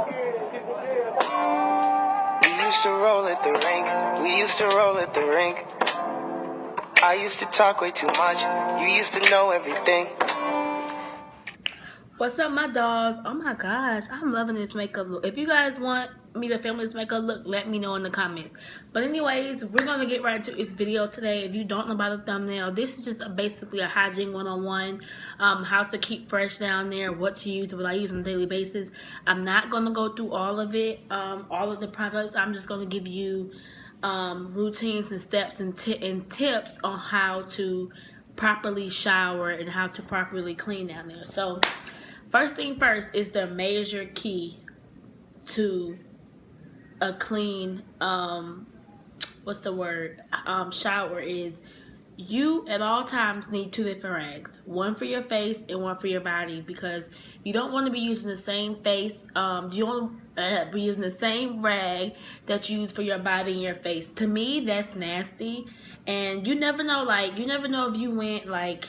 We used to roll at the rink. We used to roll at the rink. I used to talk way too much. You used to know everything. What's up, my dolls? Oh my gosh, I'm loving this makeup look. If you guys want me to film this makeup look, let me know in the comments. But anyways, we're going to get right into this video today. If you don't know about the thumbnail, this is just basically a hygiene 101. How to keep fresh down there, what to use, what I use on a daily basis. I'm not going to go through all of it, all of the products. I'm just going to give you routines and steps and tips on how to properly shower and how to properly clean down there. So first thing first is the major key to a clean shower is you at all times need two different rags, one for your face and one for your body, because you don't want to be using the same face, you don't be using the same rag that you use for your body and your face. To me, that's nasty. And you never know, like, you never know if you went, like,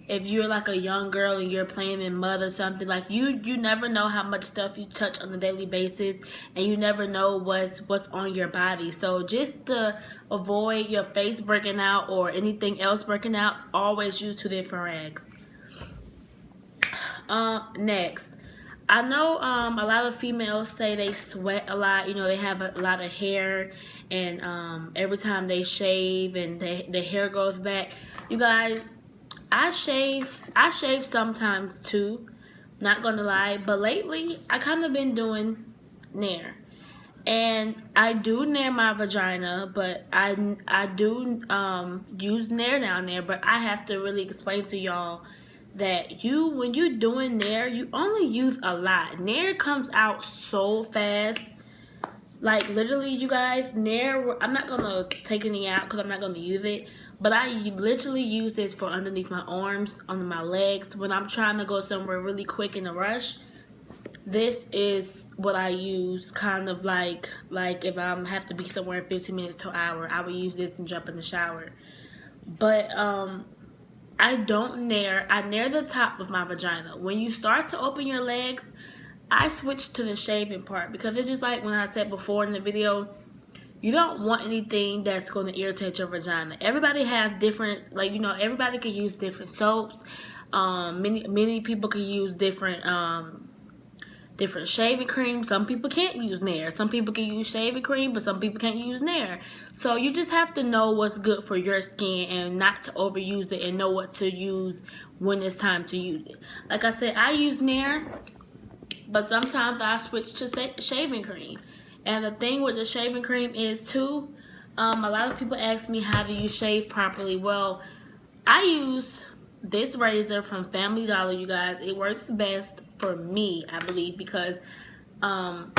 if you're like a young girl and you're playing in mud or something, like you never know how much stuff you touch on a daily basis, and you never know what's on your body. So just to avoid your face breaking out or anything else breaking out, always use two different rags. Next, I know a lot of females say they sweat a lot. You know, they have a lot of hair, and every time they shave and their hair goes back. You guys, I shave sometimes too, not gonna lie, but lately I kind of been doing Nair, and I do Nair my vagina, but I do use Nair down there. But I have to really explain to y'all that when you're doing Nair, you only use a lot. Nair comes out so fast. Like, literally, you guys, Nair, I'm not going to take any out because I'm not going to use it. But I literally use this for underneath my arms, under my legs. When I'm trying to go somewhere really quick in a rush, this is what I use. Kind of like if I have to be somewhere in 15 minutes to an hour, I would use this and jump in the shower. But I don't Nair. I Nair the top of my vagina. When you start to open your legs, I switch to the shaving part, because it's just like when I said before in the video, you don't want anything that's going to irritate your vagina. Everybody has different, like, you know, everybody can use different soaps. Many people can use different shaving cream. Some people can't use Nair. Some people can use shaving cream, but some people can't use Nair. So you just have to know what's good for your skin and not to overuse it, and know what to use when it's time to use it. Like I said, I use Nair, but sometimes I switch to shaving cream. And the thing with the shaving cream is too, a lot of people ask me how do you shave properly. Well, I use this razor from Family Dollar, you guys. It works best for me, I believe, because I'm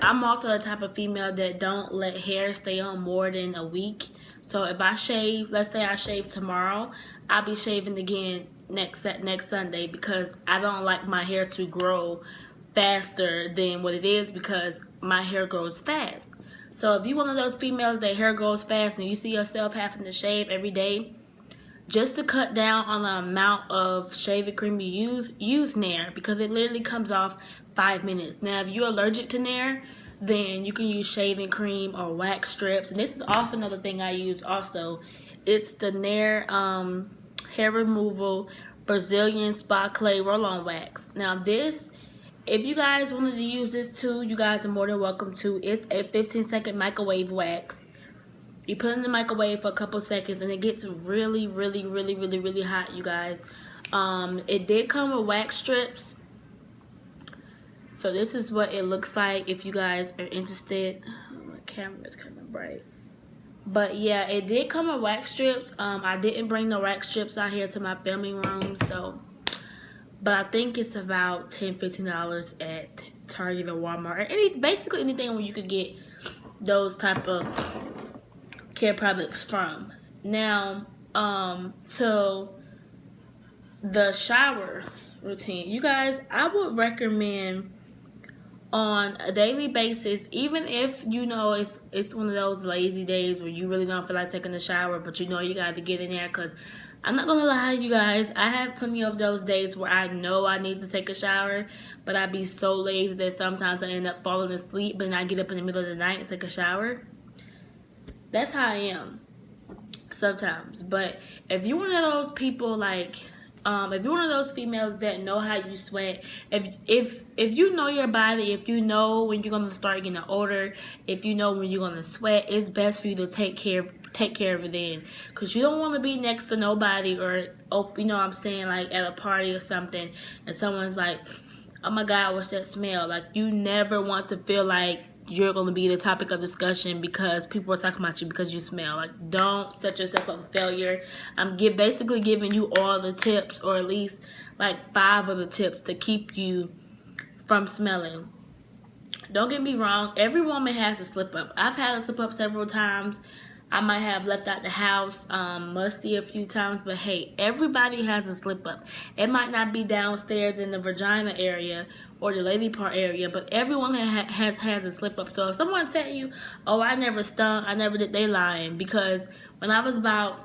also the type of female that don't let hair stay on more than a week. So if I shave, let's say I shave tomorrow, I'll be shaving again next Sunday, because I don't like my hair to grow faster than what it is, because my hair grows fast. So if you're one of those females that hair grows fast and you see yourself having to shave every day, just to cut down on the amount of shaving cream you use Nair, because it literally comes off 5 minutes. Now if you're allergic to Nair, then you can use shaving cream or wax strips. And this is also another thing I use also. It's the Nair hair removal Brazilian spa clay roll-on wax. Now this, if you guys wanted to use this too, you guys are more than welcome to. It's a 15-second microwave wax. You put it in the microwave for a couple seconds and it gets really hot, you guys. It did come with wax strips. So this is what it looks like if you guys are interested. My camera is kind of bright. But yeah, it did come with wax strips. I didn't bring the wax strips out here to my filming room, so. But I think it's about $10–15 at Target or Walmart, or basically anything where you could get those type of care products from. Now, to the shower routine, you guys, I would recommend on a daily basis, even if you know it's one of those lazy days where you really don't feel like taking a shower, but you know you got to get in there, because I'm not gonna lie, you guys. I have plenty of those days where I know I need to take a shower, but I be so lazy that sometimes I end up falling asleep, but then I get up in the middle of the night and take a shower. That's how I am sometimes. But if you're one of those people, like, if you're one of those females that know how you sweat, if you know your body, if you know when you're gonna start getting an odor, if you know when you're gonna sweat, it's best for you to take care of it then, because you don't want to be next to nobody, or you know what I'm saying, like at a party or something, and someone's like, oh my god, what's that smell? Like, you never want to feel like you're going to be the topic of discussion because people are talking about you because you smell. Like, don't set yourself up for failure. I'm basically giving you all the tips, or at least like 5 of the tips to keep you from smelling. Don't get me wrong, every woman has a slip up. I've had a slip up several times. I might have left out the house musty a few times, but hey, everybody has a slip up. It might not be downstairs in the vagina area or the lady part area, but everyone has a slip up. So if someone tell you, oh, I never stunk, I never did, they lying. Because when I was about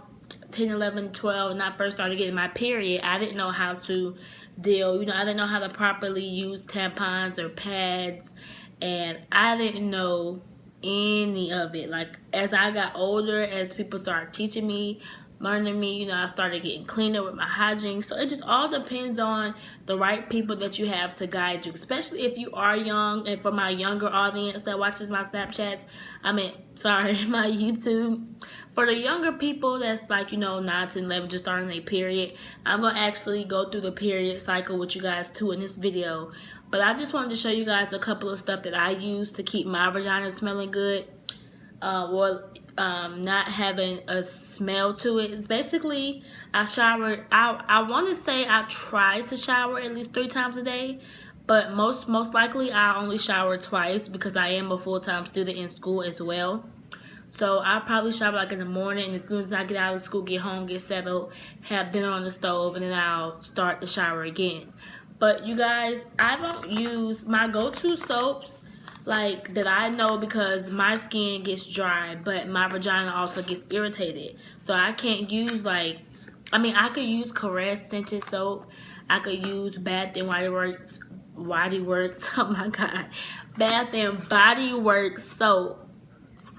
10, 11, 12, and I first started getting my period, I didn't know how to deal. You know, I didn't know how to properly use tampons or pads, and I didn't know any of it. Like, as I got older, as people started teaching me, learning me, you know, I started getting cleaner with my hygiene. So it just all depends on the right people that you have to guide you, especially if you are young. And for my younger audience that watches my Snapchats, my YouTube, for the younger people that's like, you know, 9 to 11, just starting their period, I'm going to actually go through the period cycle with you guys too in this video. But I just wanted to show you guys a couple of stuff that I use to keep my vagina smelling good, not having a smell to it. It's basically, I shower. I want to say I try to shower at least 3 times a day, but most likely I only shower twice because I am a full-time student in school as well. So I'll probably shower like in the morning, and as soon as I get out of school, get home, get settled, have dinner on the stove, and then I'll start the shower again. But you guys, I don't use my go-to soaps like that I know, because my skin gets dry, but my vagina also gets irritated. So I can't use I could use Caress scented soap. I could use Bath and Body Works, oh my god, Bath and Body Works soap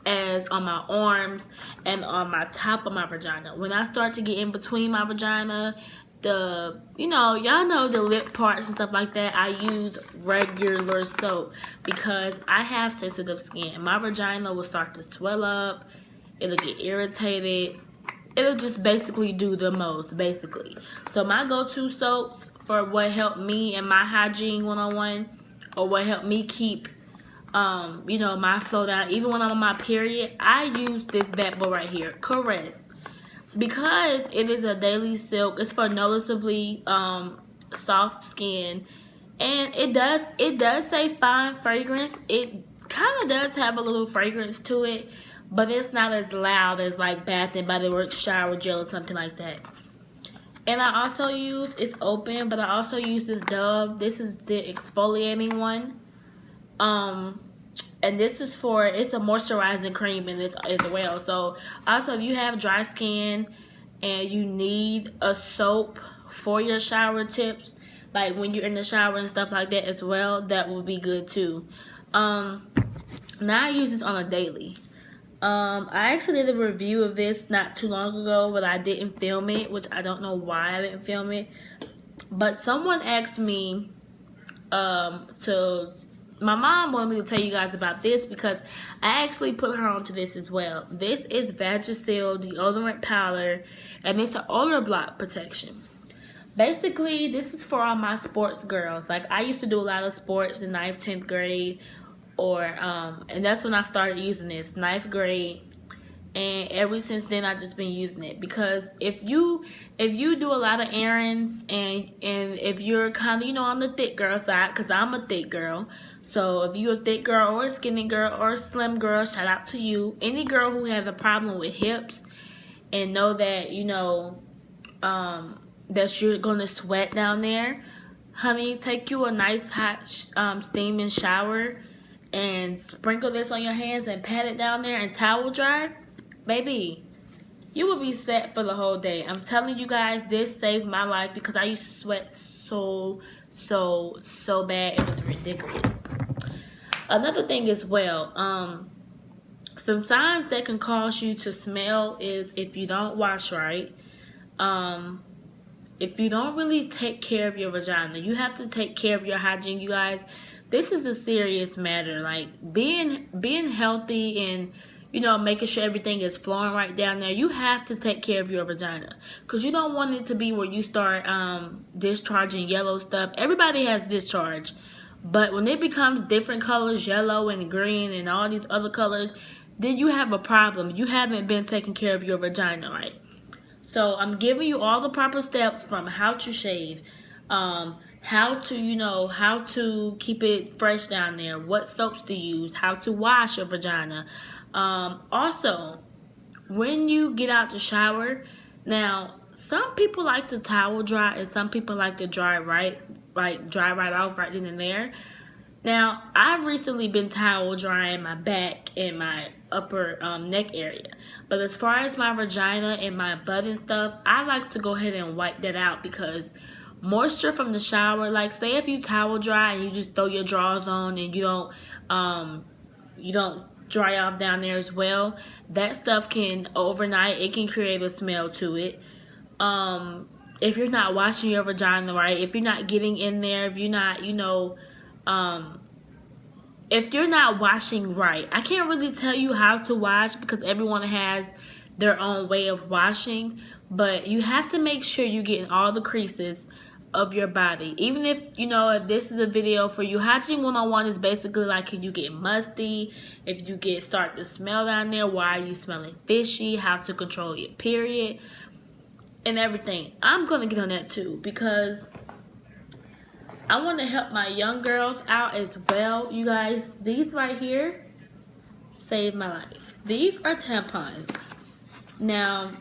as on my arms and on my top of my vagina. When I start to get in between my vagina, y'all know the lip parts and stuff like that, I use regular soap because I have sensitive skin. My vagina will start to swell up, it'll get irritated, it'll just basically do the most, basically. So my go-to soaps for what helped me in my hygiene 101, or what helped me keep my flow down, even when I'm on my period, I use this bad boy right here, Caress. Because it is a daily silk, it's for noticeably soft skin, and it does say fine fragrance. It kind of does have a little fragrance to it, but it's not as loud as like Bath and Body Works shower gel or something like that. And I also use, it's open, but I also use this Dove. This is the exfoliating one. And this is it's a moisturizing cream in this as well. So also, if you have dry skin and you need a soap for your shower tips, like when you're in the shower and stuff like that as well, that would be good too. Now I use this on a daily. I actually did a review of this not too long ago, but I didn't film it, which I don't know why I didn't film it. But someone asked me my mom wanted me to tell you guys about this because I actually put her onto this as well. This is Vagisil deodorant powder, and it's an odor block protection. Basically, this is for all my sports girls. Like, I used to do a lot of sports in 9th, 10th grade, and that's when I started using this, 9th grade. And ever since then, I've just been using it because if you do a lot of errands, and if you're kind of, on the thick girl side, because I'm a thick girl. So if you're a thick girl or a skinny girl or a slim girl, shout out to you. Any girl who has a problem with hips and know that, that you're going to sweat down there, honey, take you a nice hot steaming shower and sprinkle this on your hands and pat it down there and towel dry. Baby, you will be set for the whole day. I'm telling you guys, this saved my life because I used to sweat so bad. It was ridiculous. Another thing as well, some signs that can cause you to smell is if you don't wash right, if you don't really take care of your vagina. You have to take care of your hygiene, you guys. This is a serious matter. Like being healthy and, you know, making sure everything is flowing right down there. You have to take care of your vagina because you don't want it to be where you start discharging yellow stuff. Everybody has discharge, but when it becomes different colors, yellow and green and all these other colors, then you have a problem. You haven't been taking care of your vagina right. So I'm giving you all the proper steps, from how to shave, how to, you know, how to keep it fresh down there, what soaps to use, how to wash your vagina. Also, when you get out the shower, now some people like to towel dry and some people like to dry right off right then and there. Now, I've recently been towel drying my back and my upper neck area. But as far as my vagina and my butt and stuff, I like to go ahead and wipe that out because moisture from the shower, like say if you towel dry and you just throw your drawers on and you don't dry off down there as well, that stuff can overnight, it can create a smell to it. If you're not washing your vagina right, if you're not getting in there, if you're not, you know, if you're not washing right, I can't really tell you how to wash because everyone has their own way of washing, but you have to make sure you get in all the creases of your body. Even if, you know, if this is a video for you, hygiene 101 is basically like if you get musty, if you start to smell down there, why are you smelling fishy, how to control your period, and everything. I'm gonna get on that too because I want to help my young girls out as well, you guys. These right here saved my life. These are tampons. Now,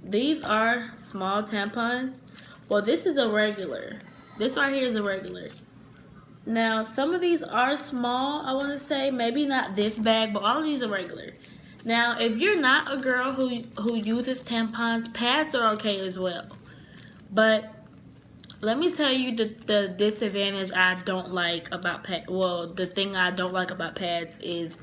these are small tampons. Well, this is a regular. This right here is a regular. Now, some of these are small, I want to say. Maybe not this bag, but all of these are regular. Now, if you're not a girl who uses tampons, pads are okay as well. But let me tell you the disadvantage I don't like about pads. Well, the thing I don't like about pads is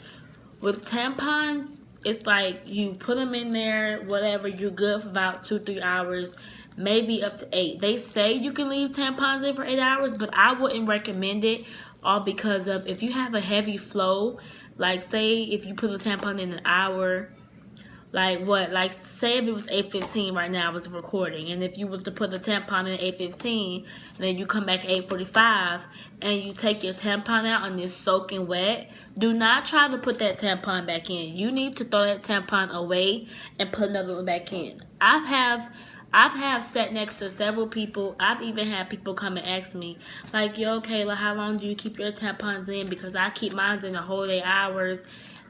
with tampons, it's like you put them in there, whatever, you're good for about 2-3 hours, maybe up to 8. They say you can leave tampons in for 8 hours, but I wouldn't recommend it, all because of if you have a heavy flow, like say if you put a tampon in an hour, like say if it was 8:15 right now I was recording, and if you was to put the tampon in 8:15 and then you come back 8:45 and you take your tampon out and it's soaking wet, do not try to put that tampon back in. You need to throw that tampon away and put another one back in. I've have sat next to several people. I've even had people come and ask me, like, yo, Kayla, how long do you keep your tampons in? Because I keep mine in the whole 8 hours.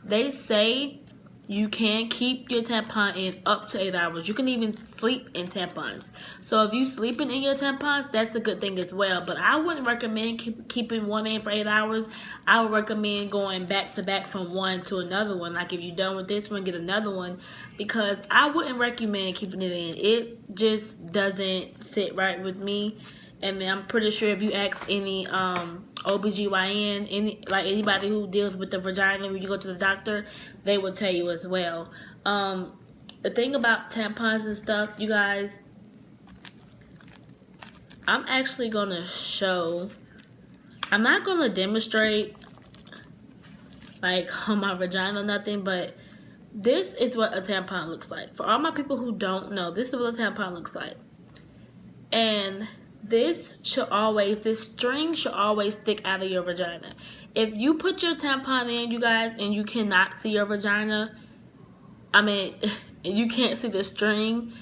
They say you can keep your tampon in up to 8 hours. You can even sleep in tampons. So if you sleeping in your tampons, that's a good thing as well. But I wouldn't recommend keeping one in for 8 hours. I would recommend going back to back from one to another one. Like if you're done with this one, get another one. Because I wouldn't recommend keeping it in. It just doesn't sit right with me. And then I'm pretty sure if you ask any OBGYN, anybody who deals with the vagina when you go to the doctor, they will tell you as well. The thing about tampons and stuff, you guys, I'm actually going to show. I'm not going to demonstrate like on my vagina or nothing, but this is what a tampon looks like. For all my people who don't know, this is what a tampon looks like. And this string should always stick out of your vagina. If you put your tampon in, you guys, and you cannot see your vagina, you can't see the string,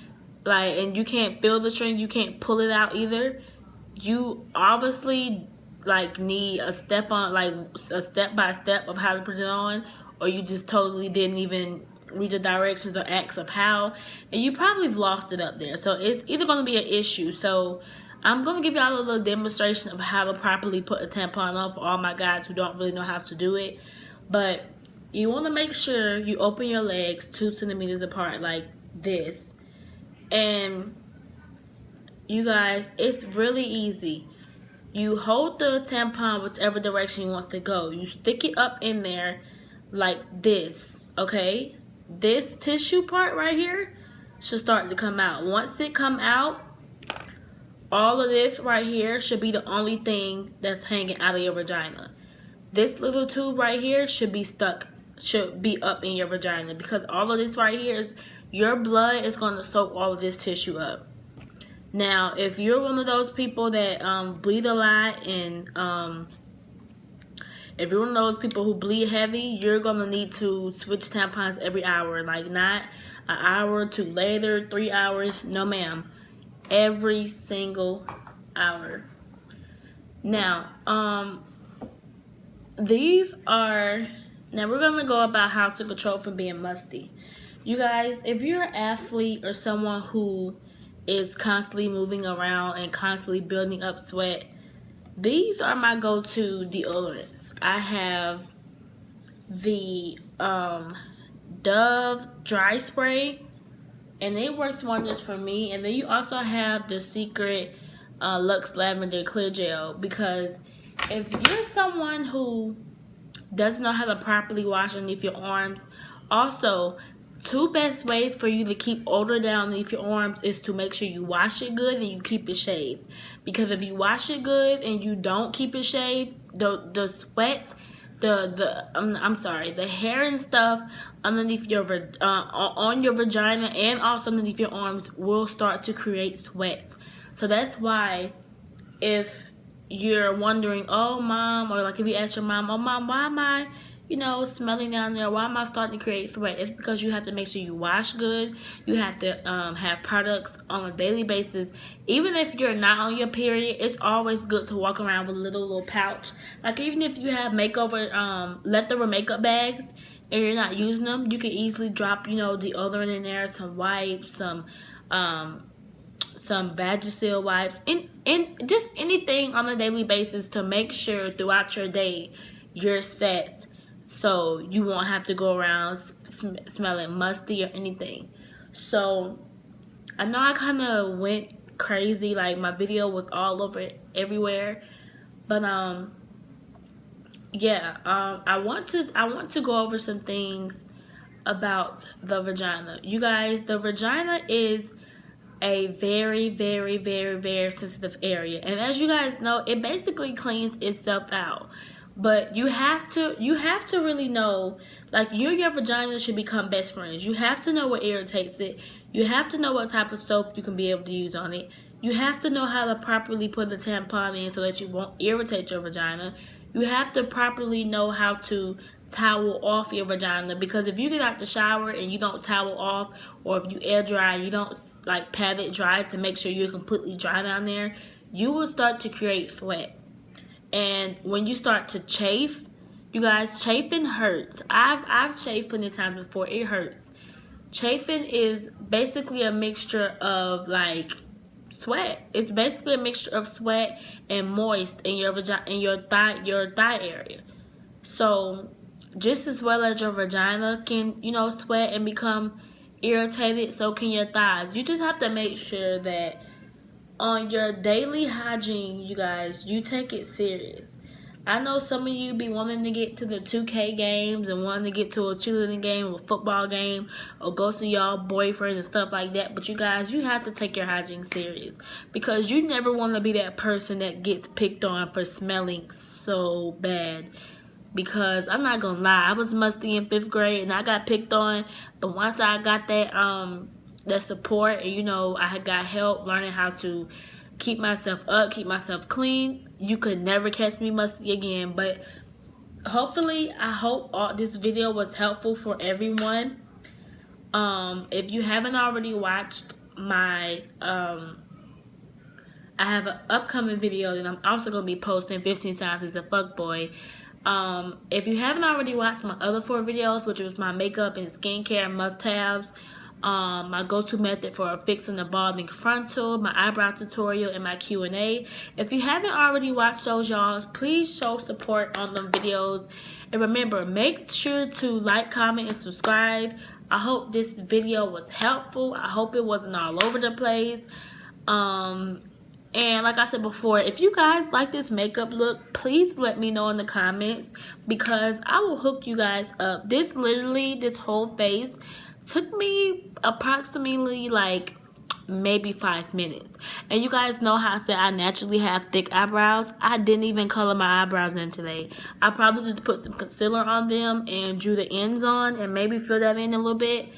and you can't feel the string, you can't pull it out either, you obviously need a step by step of how to put it on, or you just totally didn't even read the directions or acts of how, and you probably have lost it up there. So it's either going to be an issue. So I'm going to give y'all a little demonstration of how to properly put a tampon on for all my guys who don't really know how to do it. But you want to make sure you open your legs 2 centimeters apart like this. And you guys, it's really easy. You hold the tampon whichever direction you want to go. You stick it up in there like this, okay? This tissue part right here should start to come out. Once it come out, all of this right here should be the only thing that's hanging out of your vagina. This little tube right here should be up in your vagina, because all of this right here is your blood is going to soak all of this tissue up. Now, if you're one of those people that bleed a lot, and if you're one of those people who bleed heavy, you're going to need to switch tampons every hour. Like, not an hour or two later, 3 hours. No, ma'am. Every single hour. Now, these are... Now, we're going to go about how to control from being musty. You guys, if you're an athlete or someone who is constantly moving around and constantly building up sweat, these are my go-to deodorants. I have the Dove dry spray, and it works wonders for me. And then you also have the Secret Luxe Lavender Clear Gel, because if you're someone who doesn't know how to properly wash underneath your arms, also, 2 best ways for you to keep odor down underneath your arms is to make sure you wash it good and you keep it shaved. Because if you wash it good and you don't keep it shaved, the sweat, the hair and stuff underneath your on your vagina and also underneath your arms will start to create sweat. So that's why, if you're wondering, oh mom, or like if you ask your mom, oh mom, why am I, smelling down there? Why am I starting to create sweat? It's because you have to make sure you wash good. You have to have products on a daily basis. Even if you're not on your period, it's always good to walk around with a little pouch. Like, even if you have leftover makeup bags and you're not using them, you can easily drop, deodorant in there, some wipes, some Vagisil wipes, and just anything on a daily basis to make sure throughout your day you're set, so you won't have to go around smelling musty or anything. So I know I kind of went crazy, like my video was all over everywhere, but yeah, I want to go over some things about the vagina. You guys, the vagina is a very, very, very, very sensitive area, and as you guys know, it basically cleans itself out. But you have to really know, like, you and your vagina should become best friends. You have to know what irritates it. You have to know what type of soap you can be able to use on it. You have to know how to properly put the tampon in so that you won't irritate your vagina. You have to properly know how to towel off your vagina, because if you get out the shower and you don't towel off, or if you air dry and you don't like pat it dry to make sure you're completely dry down there, you will start to create sweat. And when you start to chafe, you guys, chafing hurts. I've chafed plenty of times before. It hurts. Chafing is basically a mixture of like sweat. It's basically a mixture of sweat and moist in your vagina, in your thigh area. So just as well as your vagina can, sweat and become irritated, so can your thighs. You just have to make sure that on your daily hygiene, you guys, you take it serious. I know some of you be wanting to get to the 2K games and wanting to get to a cheerleading game or a football game or go see y'all boyfriend and stuff like that. But you guys, you have to take your hygiene serious, because you never want to be that person that gets picked on for smelling so bad. Because I'm not gonna lie, I was musty in 5th grade and I got picked on. But once I got that support, and I had got help learning how to keep myself up, keep myself clean, you could never catch me musty again. But hopefully, I hope this video was helpful for everyone. If you haven't already watched my I have an upcoming video that I'm also gonna be posting, 15 Signs He's a Fuckboy. If you haven't already watched my other 4 videos, which was my makeup and skincare must-haves, my go-to method for fixing the balding frontal, my eyebrow tutorial, and my Q&A. If you haven't already watched those, y'all, please show support on them videos. And remember, make sure to like, comment, and subscribe. I hope this video was helpful. I hope it wasn't all over the place. And like I said before, if you guys like this makeup look, please let me know in the comments, because I will hook you guys up. This whole face took me approximately like maybe 5 minutes. And you guys know how I said I naturally have thick eyebrows. I didn't even color my eyebrows in today. I probably just put some concealer on them and drew the ends on and maybe fill that in a little bit,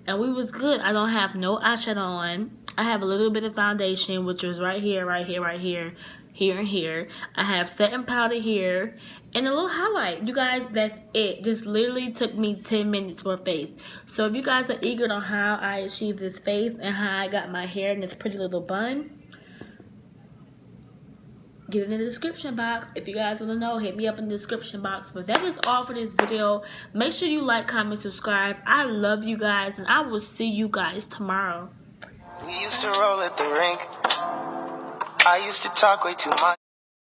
and we was good. I don't have no eyeshadow on. I have a little bit of foundation, which was right here, here, and here. I have setting powder here and a little highlight. You guys, that's it. This literally took me 10 minutes for a face. So if you guys are eager on how I achieved this face and how I got my hair in this pretty little bun, get it in the description box. If you guys want to know, hit me up in the description box. But that is all for this video. Make sure you like, comment, subscribe. I love you guys, and I will see you guys tomorrow. We used to roll at the rink. I used to talk way too much.